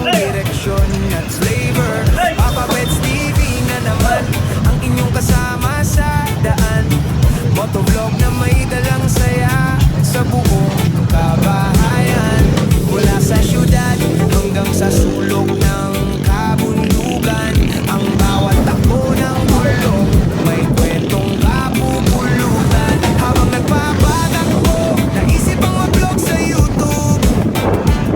iyong direksyon at flavor. Papa Pets TV na naman ang inyong kasama sa daan. Motovlog na may dalang saya sa buong kabahayan. Mula sa syudad hanggang sa sulok ng kabundukan, ang bawat takbo ng bulong may kwentong kapupulutan. Habang nagpapatakbo, naisip ang mag-vlog sa YouTube.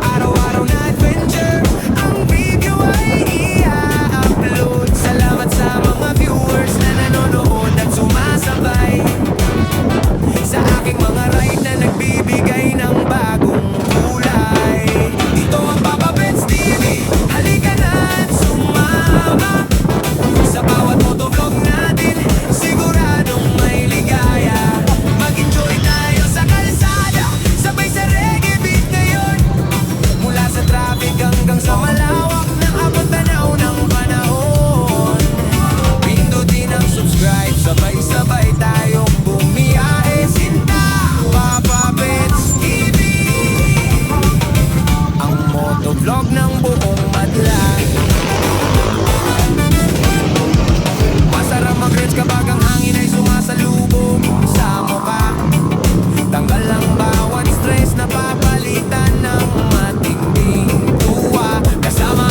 Araw-araw na adventure, ang video ay i-upload. Salamat sa mga viewers na nanonood at sumasabay sa aking mga ride na nagbibigay ng bagong kulay. Ito ang Papa Pets TV, halika na at sumama. Sa bawat motovlog natin, siguradong may ligaya. Mag-enjoy tayo sa kalsada, sabay sa reggae beat ngayon. Mula sa traffic hanggang sa malawak na abot tanaw ng panahon. Pindutin ang subscribe, sabay-sabay tayong bumiyahe. Sinta, Papa Pets TV, ang motovlog ng buong madla. Masarap mag-reach kapag ang hangin ay sumasalubong sa mukha. Tanggal ang bawat stress na papalitan ng matinding tuwa. Kasama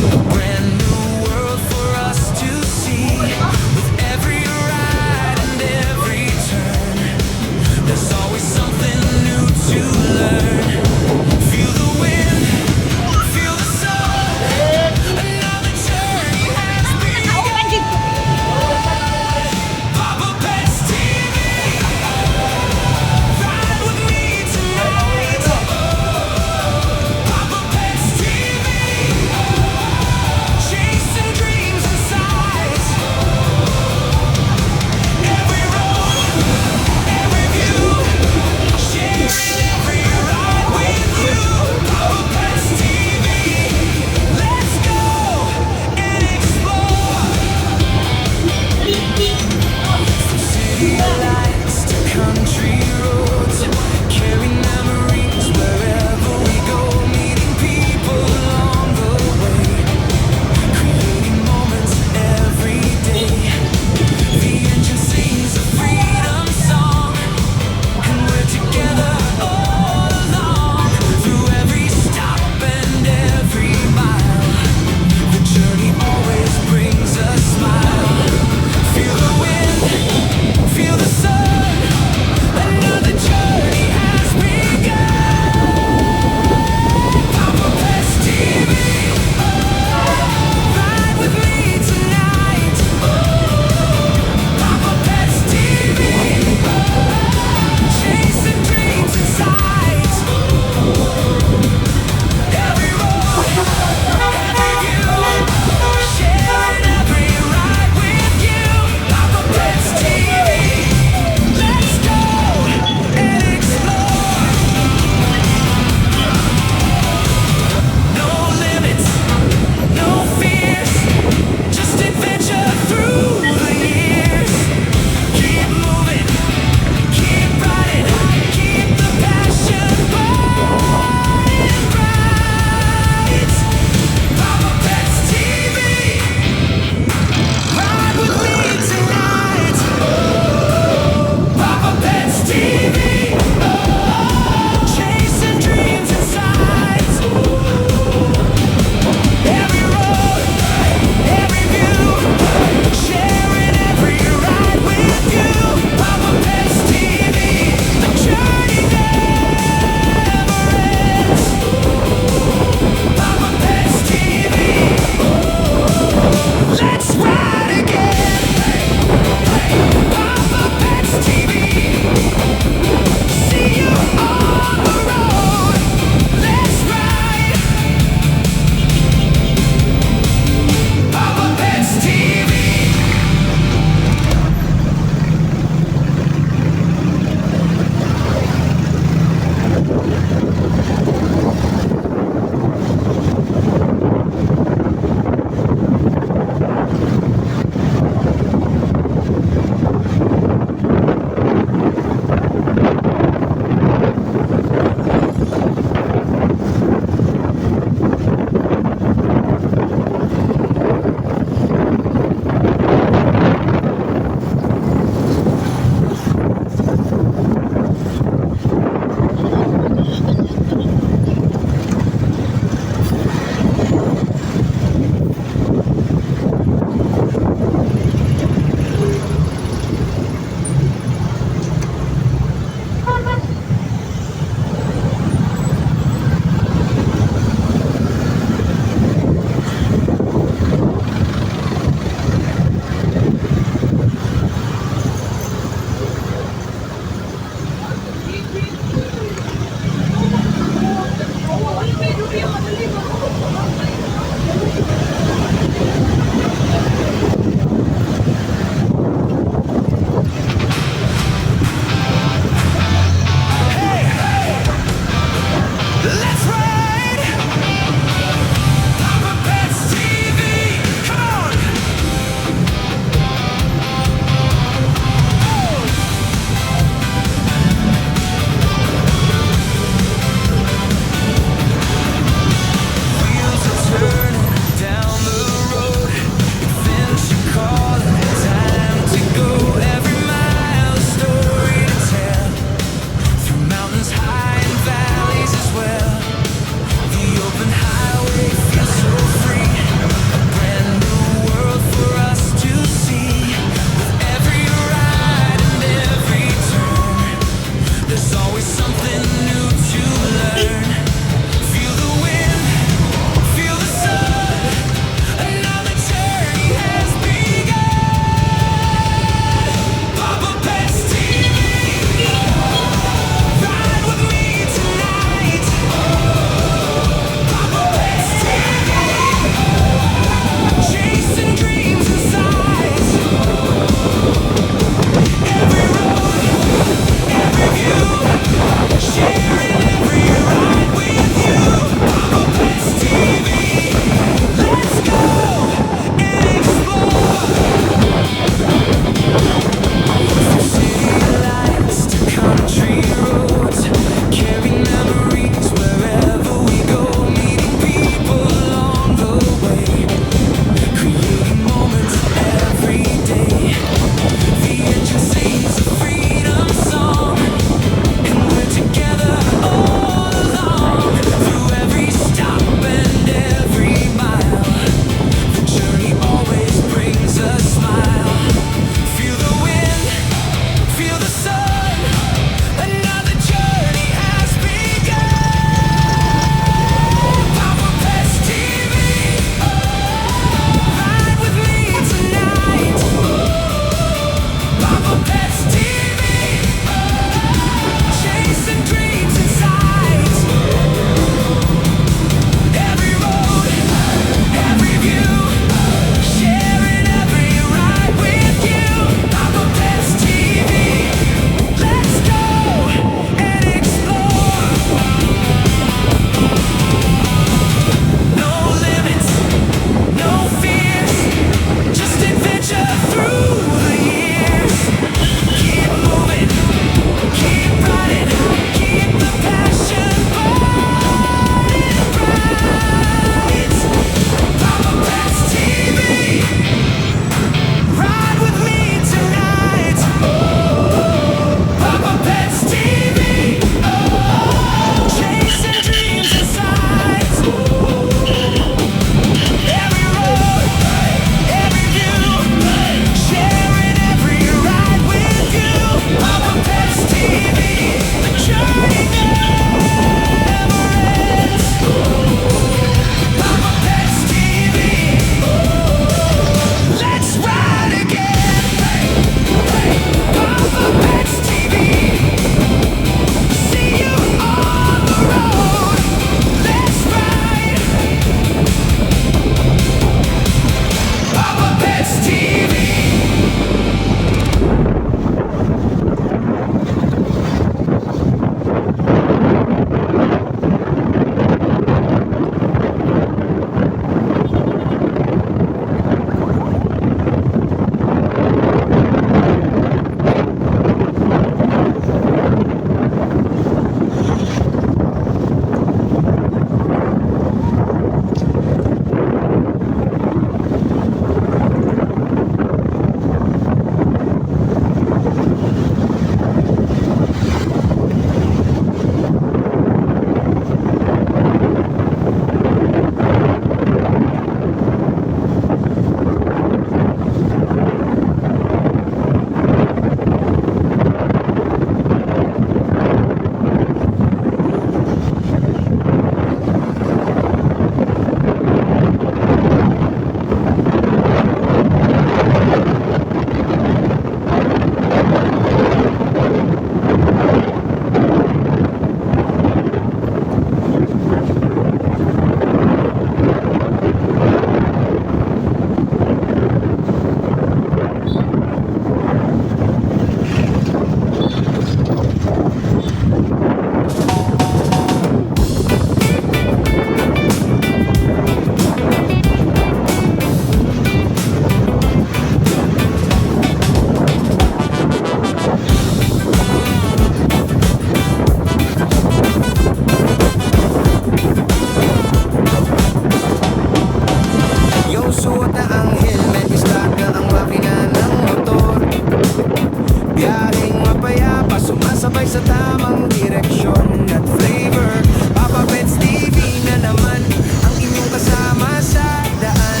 Biyaheng mapayapa, sumasabay sa tamang direksyon at flavor. Papa Pets TV na naman ang inyong kasama sa daan.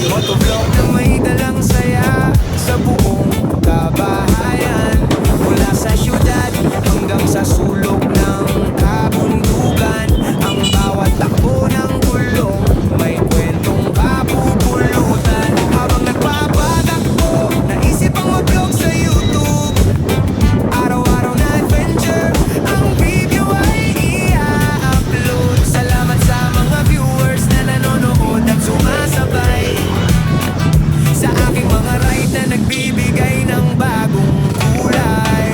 Motovlog na may dalang saya sa buong kabahayan. Mula sa syudad hanggang sa sulok ng kabundukan, ang bawat takbo ng gulong may kwentong kapupulutan. Habang nagpapatakbo, naisip ang mag-vlog sa YouTube. Araw-araw na adventure, ang video ay i-upload. Salamat sa mga viewers na nanonood at sumasabay sa aking mga ride na nagbibigay ng bagong kulay.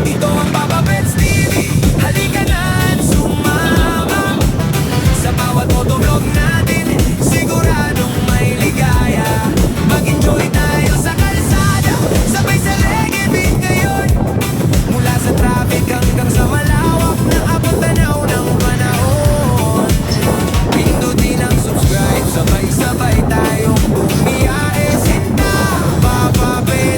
Ito ang Papa Pets TV, halika na at sumama. Sa bawat motovlog natin, siguradong may ligaya. Mag-enjoy tayo sa kalsada, sabay sa reggae beat ngayon. Mula sa traffic hanggang sa malawak na abot tanaw ng panahon. Pindutin ang subscribe, sabay-sabay tayong bumiyahe. Sinta, Papa Pets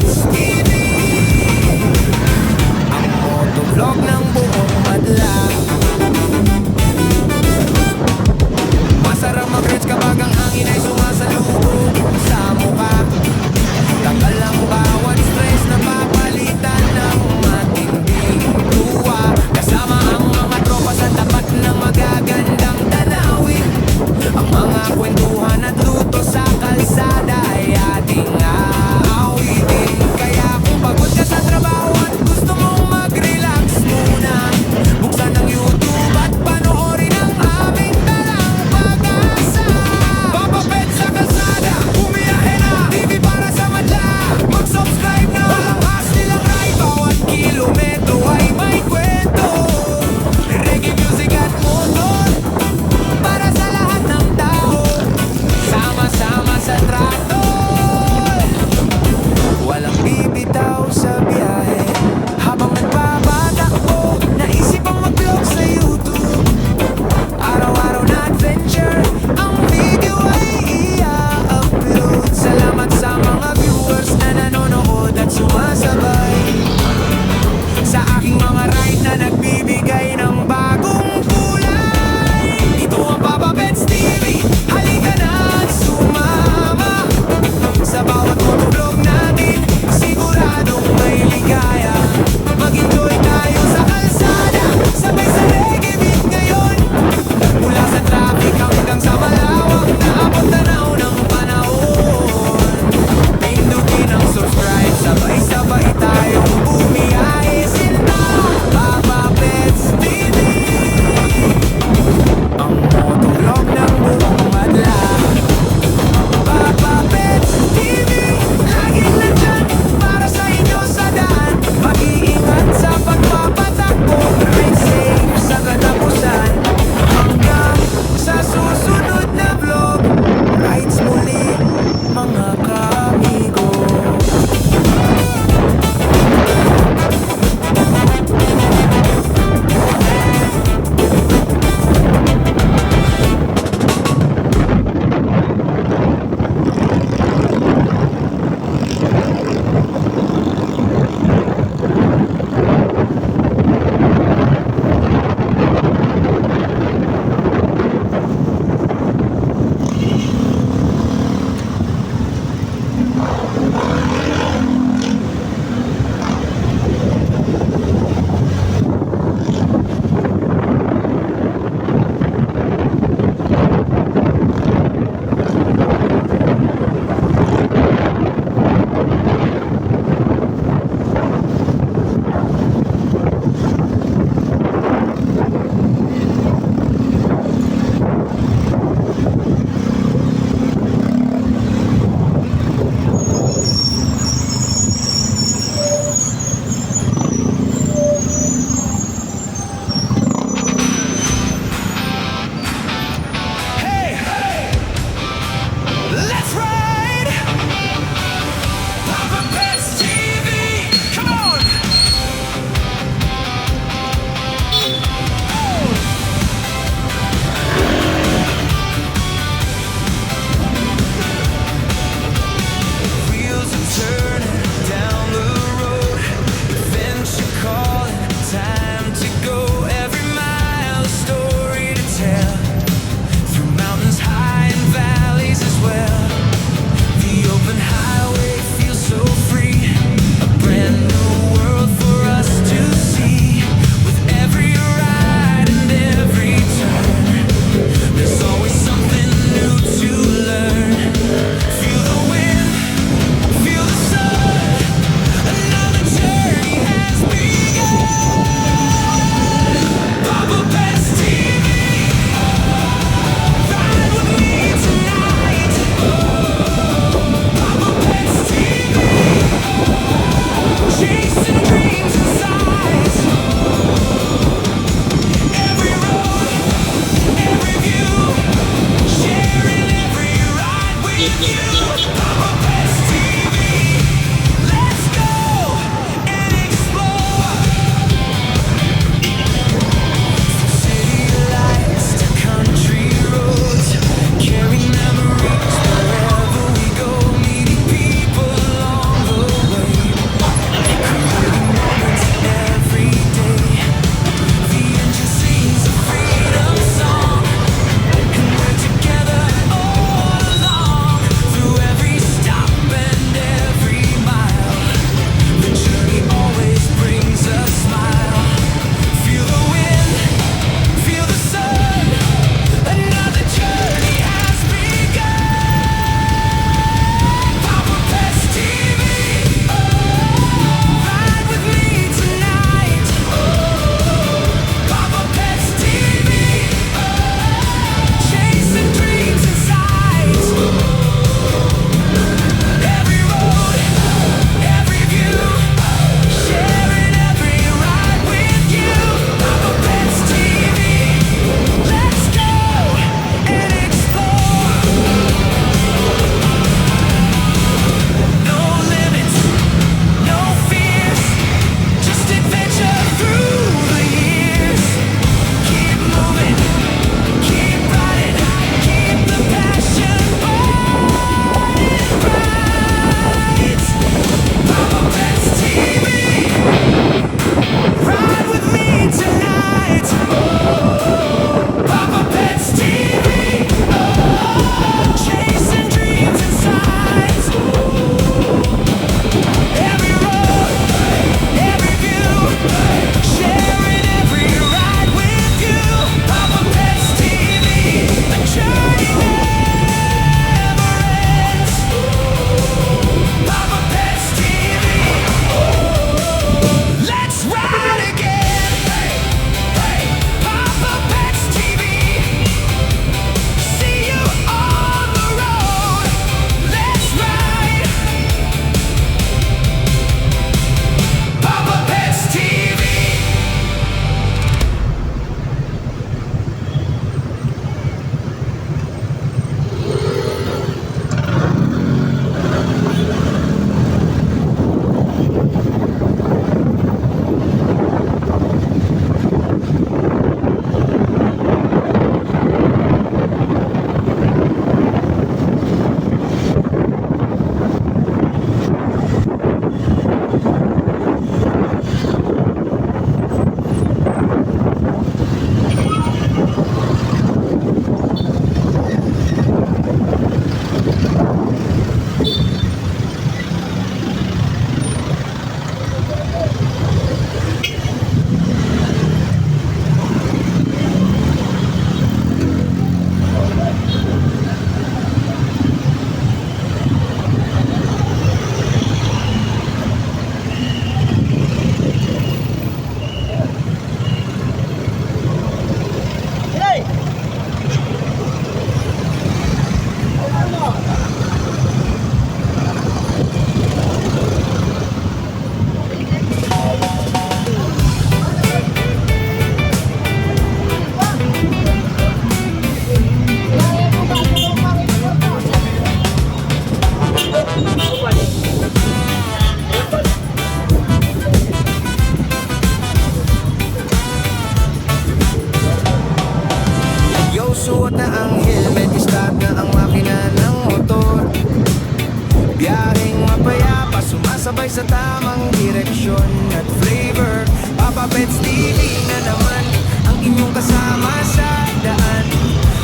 sabay sa tamang direksyon at flavor. Papa Pets TV na naman ang inyong kasama sa daan.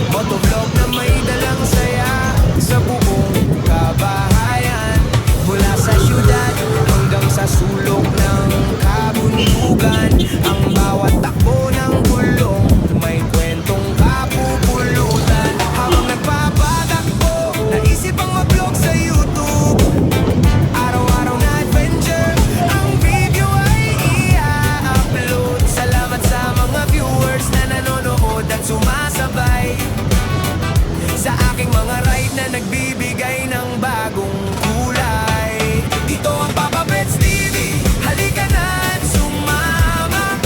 Motovlog na may dalang saya sa buong kabahayan. Mula sa syudad hanggang sa sulok ng kabundugan, ang bawat takbo ng gulong may kwentong kapupulutan. Habang nagpapatakbo, naisip ang mag-vlog sa YouTube. Araw-araw na adventure, ang video ay i-upload. Salamat sa mga viewers na nanonood at sumasabay sa aking mga ride na nagbibigay ng bagong kulay. Dito ang Papa Pets TV, halika na at sumama.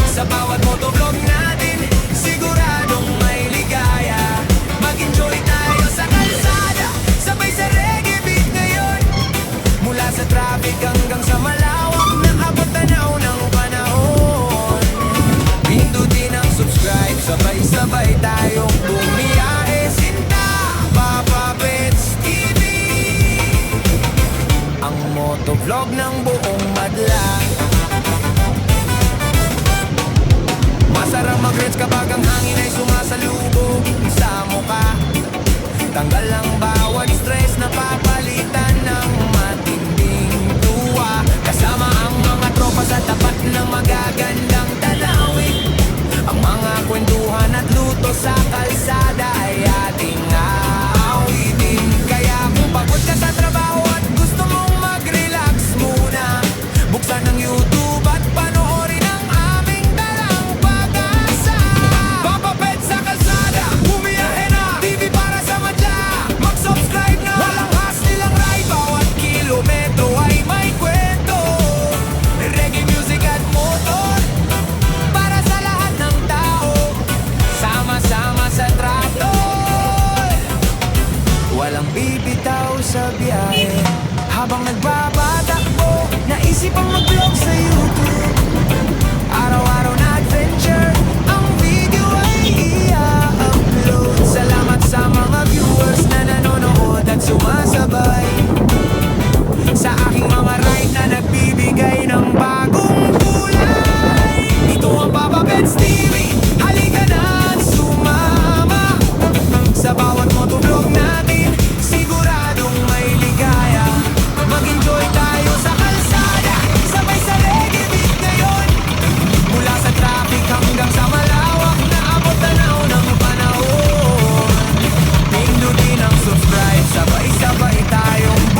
Sa bawat motovlog natin, siguradong may ligaya. Mag-enjoy tayo sa kalsada, sabay sa reggae beat ngayon. Mula sa traffic hanggang sa malawak na abot tanaw ng panahon. Pindutin ang subscribe, sabay-sabay tayong bumiyahe. Sinta, Papa Pets TV, ang motovlog ng buong madla. Masarap mag-reds kapag ang hangin ay sumasalubog sa mukha. Tanggal ang bawat stress na papalitan ng matinding tuwa. Kasama ang mga tropa sa tapat ng magagandang tanawin. Ang mga kwentuhan at luto sa kalsada ay ating aawitin. Kaya kung pagod ka sa trabaho at gusto mong mag-relax muna, buksan ang YouTube at panoorin ang aming dalang pag-asa. Papa Pets sa kalsada, bumiyahe na, TV para sa madla. Mag-subscribe na, walang hassle ang ride. Bawat kilometro ay may kwento, reggae music at motor, para sa lahat ng tao. Sama-sama sa trato, walang bibitaw sa biyahe. Habang nagbabatakbo, naisip ang mag-vlog sa YouTube. Araw-araw na adventure, ang video ay i-upload. Salamat sa mga viewers na nanonood at sumasabay sa aking mga ride na nagbibigay ng bagong kulay. Ito ang Papa Pets TV, halika na at sumama. Sa bawat motovlog natin, siguradong may ligaya. Mag-enjoy tayo sa kalsada, sabay sa reggae beat ngayon. Mula sa traffic hanggang sa malawak na abot tanaw ng panahon. Pindutin ang subscribe, sabay-sabay tayong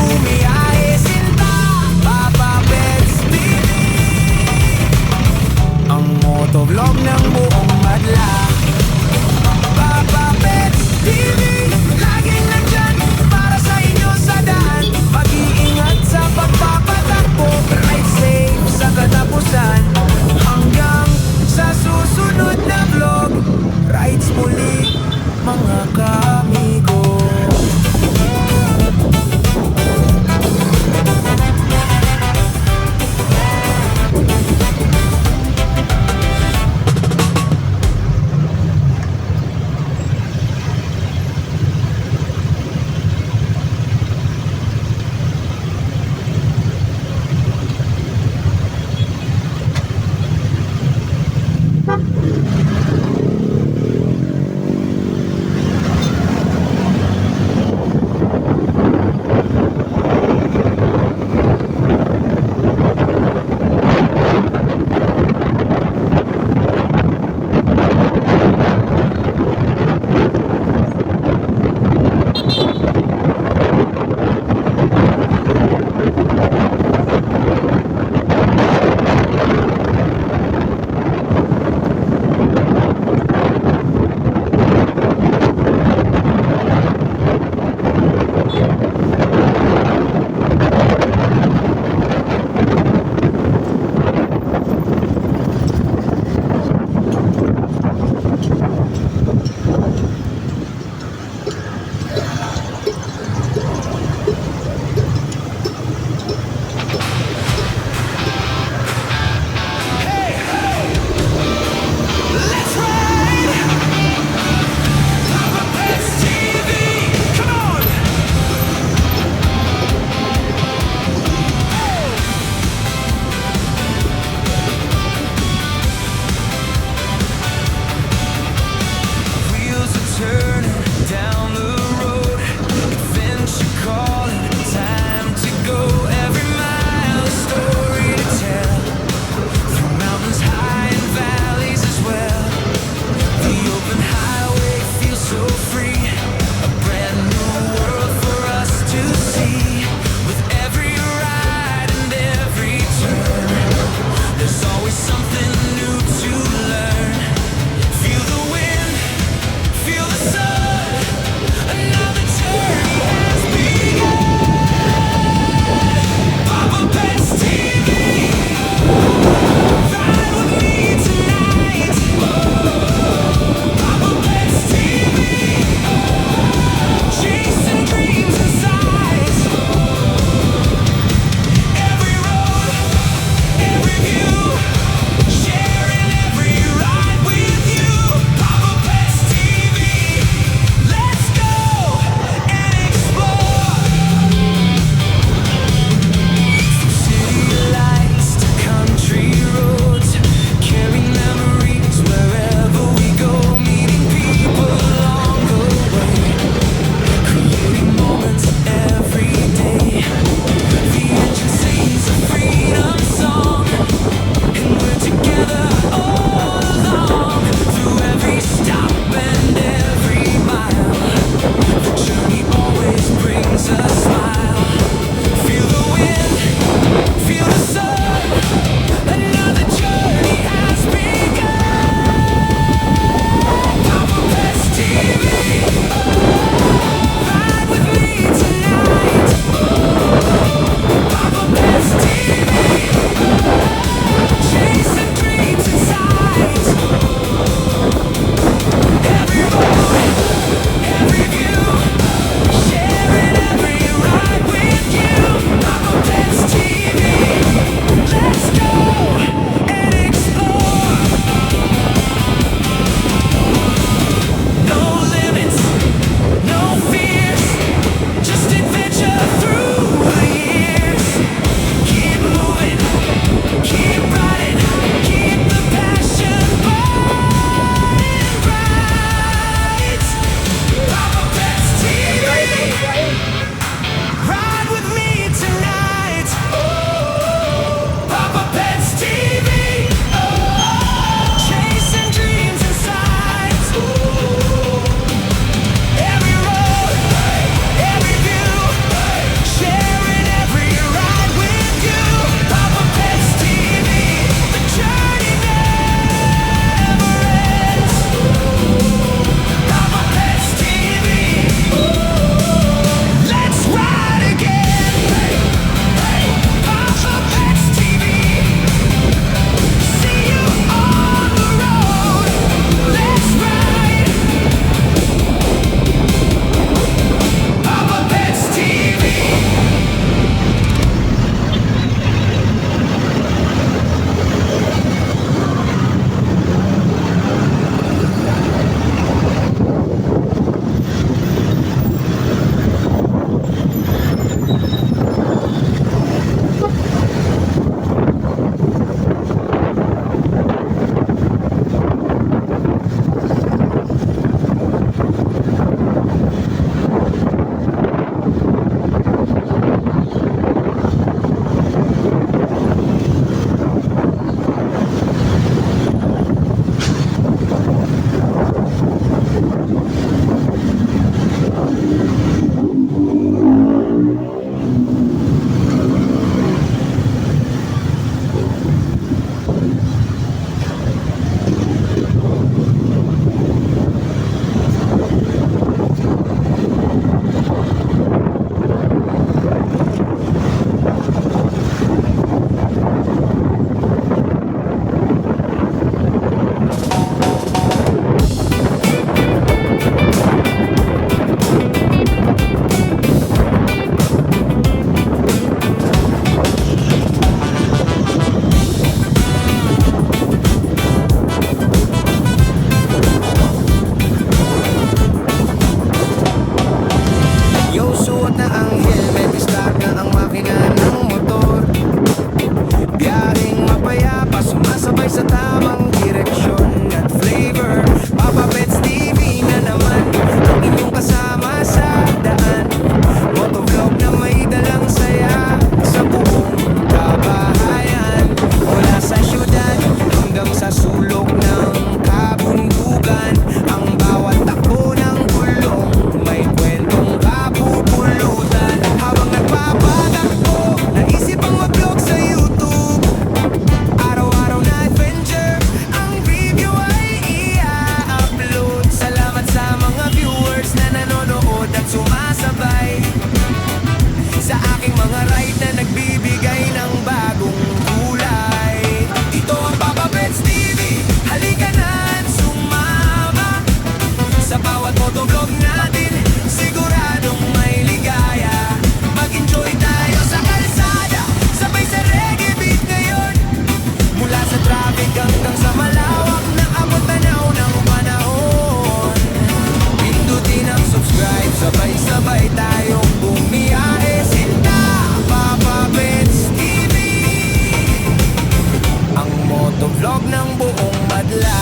tugtog ng buong madla.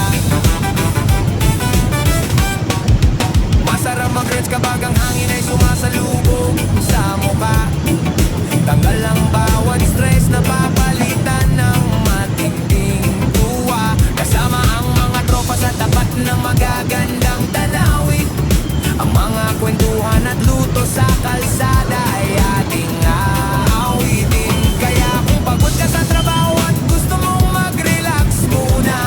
Masarap mag-rents kapag ang hangin ay sumasalubong sa mukha. Tanggal ang bawat stress na papalitan ng matinding tuwa. Kasama ang mga tropa sa tapat ng magagandang tanawin. Ang mga kwentuhan at luto sa kalsada ay ating aawitin. Kaya kung pagod ka sa trabaho at gusto mong mag-relax muna,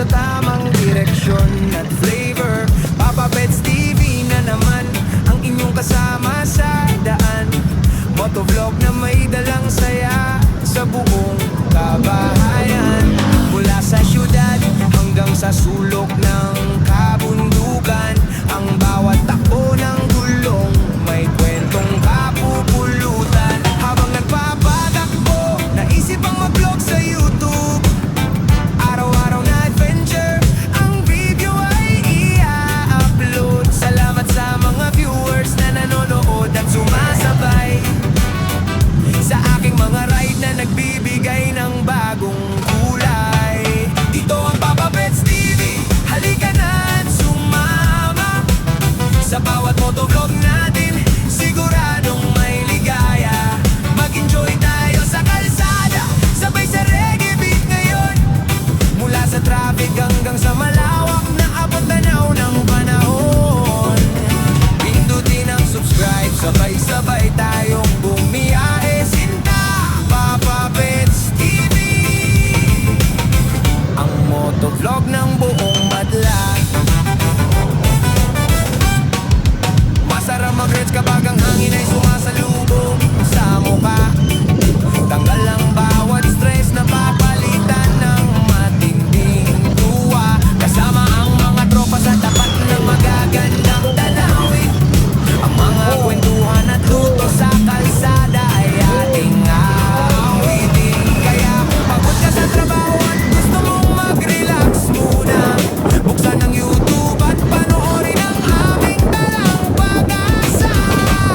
sa tamang direksyon at flavor. Papa Pets TV na naman ang inyong kasama sa daan. Motovlog na may dalang saya sa buong kabahayan. Mula sa syudad hanggang sa sulok ng kabundukan, ang bawat takbo ng gulong may kwentong kapupulutan. Habang nagpapatakbo, naisip ang mag-vlog sa YouTube. Araw-araw na adventure, ang video ay i-upload. Salamat sa mga viewers na nanonood at sumasabay sa aking mga ride na nagbibigay ng bagong kulay. Ito ang Papa Pets TV, halika na at sumama. Sa bawat motovlog natin, siguradong may ligaya. Mag-enjoy tayo sa kalsada, sabay sa reggae beat ngayon. Mula sa traffic hanggang sa malawak na abot-tanaw ng panahon. Pindutin ang subscribe, sabay-sabay tayong bumiyahe. Sinta, Papa Pets TV, ang motovlog ng buong madla. Masarap mag-rides kapag ang hangin ay sumasalubong sa mukha. Tanggal ang bawat stress na papalitan ng matinding tuwa. Kasama ang mga tropa sa tapat ng magagandang tanawin. Ang mga kwentuhan at luto sa kalsada ay ating awitin. Kaya kung pagod ka sa trabaho at gusto mong mag-relax muna, buksan ang YouTube at panoorin ang aming dalang pag-asa.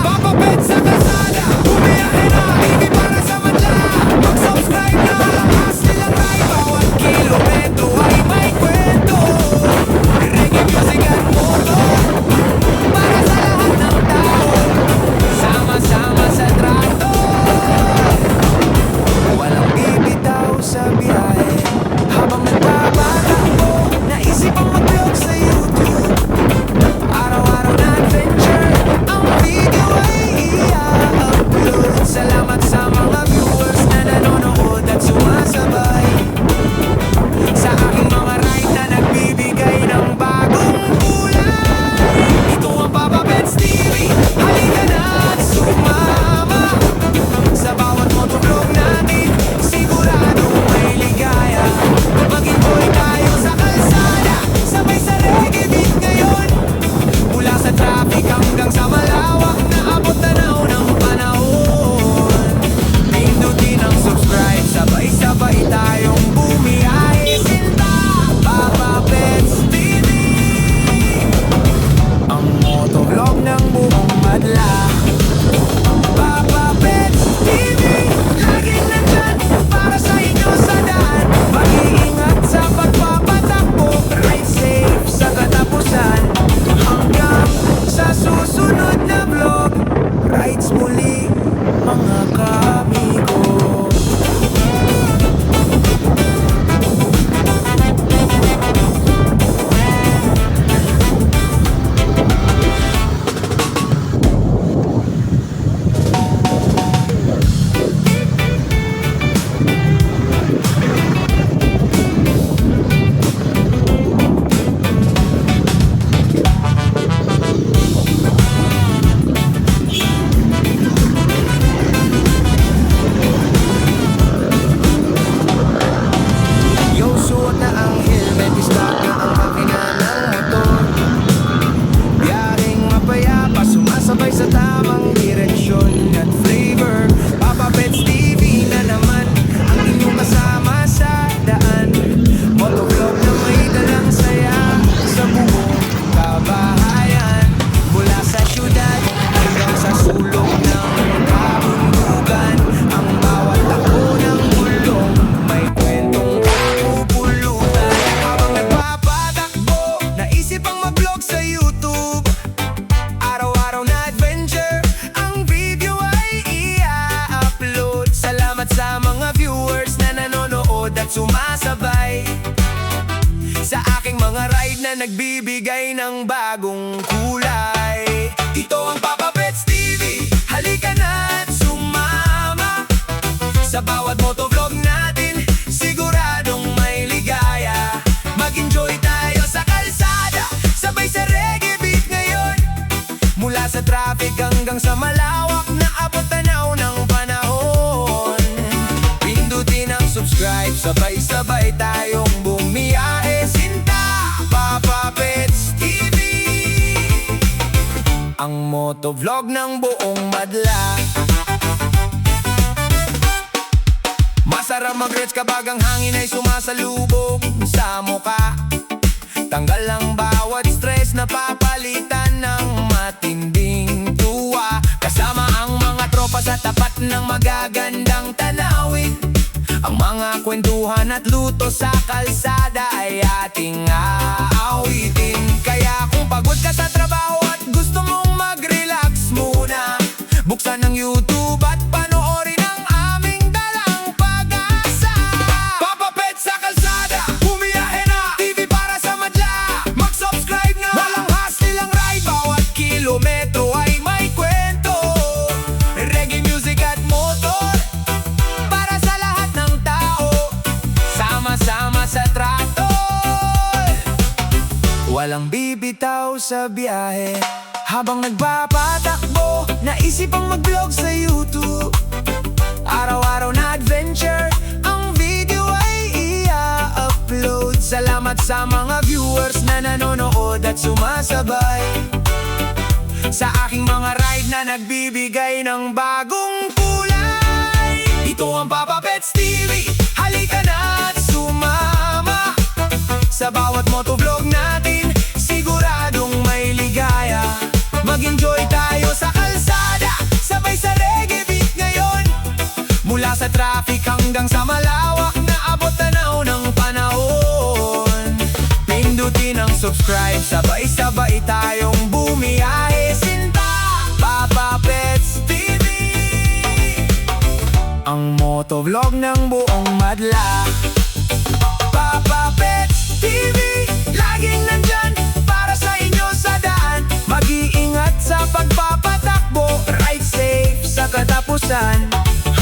Papa Pets sa kalsada, bumiyahe na, hindi para sa madla. Mag-subscribe na, lakas nilang ride. Bawat kilometro ay may kwento. Reggae music at moto, para sa lahat ng tao. Sama-sama sa trato, walang bibitaw sa biyahe. Habang nagpapatakbo, naisip ang mag-vlog sa YouTube. Araw-araw na adventure, ang video ay i-upload. Salamat sa mga viewers na nanonood at sumasabay sa aking mga ride na nagbibigay ng bagong kulay. Ito ang Papa Pets TV, halika na at sumama. Sa bawat motovlog natin, siguradong may ligaya. Mag-enjoy tayo sa kalsada, sabay sa reggae beat ngayon. Mula sa traffic hanggang sa malawak na abot-tanaw ng panahon. Pindutin ang subscribe, sabay-sabay tayong bumiyahe. Sinta, Papa Pets TV, ang motovlog ng buong madla. Papa Pets TV, laging nandyan para sa inyo sa daan. Mag-iingat sa pagpapatakbo, ride safe sa katapusan. Hanggang sa susunod na vlog, rides muli mga kamigo. Yo, suot na ang helmet, start na ang makina ng motor. Biyaheng mapayapa, sumasabay sa tamang direksyon at flavor. Papa Pets TV na naman ang inyong kasama sa daan. Motovlog na may dalang saya sa buong kabahayan. Mula sa syudad hanggang sa sulok ng kabundukan, ang bawat takbo ng gulong may kwentong kapupulutan. Habang nagpapatakbo, naisip ang mag-vlog sa YouTube. Araw-araw na adventure, ang video ay i-upload. Salamat sa mga viewers na nanonood at sumasabay sa aking mga ride na nagbibigay ng bagong kulay. Ito ang Papa Pets TV, halika na at sumama. Sa bawat motovlog natin, siguradong may ligaya. Mag ang motovlog ng buong madla. Masarap mag-reach kapag ang hangin ay sumasalubong sa muka. Tanggal ang bawat stress na papalitan ng matinding tuwa. Kasama ang mga tropa sa tapat ng magagandang tanawin. Ang mga kwentuhan at luto sa kalsada ay ating aawitin. Kaya kung pagod ka sa trabaho at gusto mong mag-relax muna, buksan ang YouTube at panoorin ang aming dalang pag-asa. Papa Pets sa kalsada, bumiyahe na, TV para sa madla. Mag-subscribe na, walang hassle ang ride. Bawat kilometro ay may kwento, reggae music at motor, para sa lahat ng tao, sama-sama sa trato. Walang bibitaw sa biyahe, habang nagpapatakbo, naisip ang mag-vlog sa YouTube. Araw-araw na adventure, ang video ay i-upload. Salamat sa mga viewers na nanonood at sumasabay sa aking mga ride na nagbibigay ng bagong kulay. Ito ang Papa Pets TV, halika na at sumama sa bawat motovlog natin, siguradong may ligaya. Mag-enjoy tayo sa kalsada, sabay sa reggae beat ngayon. Mula sa traffic hanggang sa malawak na abot tanaw ng panahon. Pindutin ang subscribe, sabay-sabay tayong bumiyahe. Sinta, Papa Pets TV, ang motovlog ng buong madla. Papa Pets TV, laging nandyan para sa inyo sa daan. Mag-iingat sa pagpapatakbo, ride safe sa katapusan.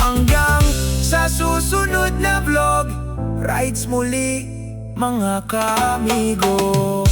Hanggang sa susunod na vlog, rides muli mga kaamigo.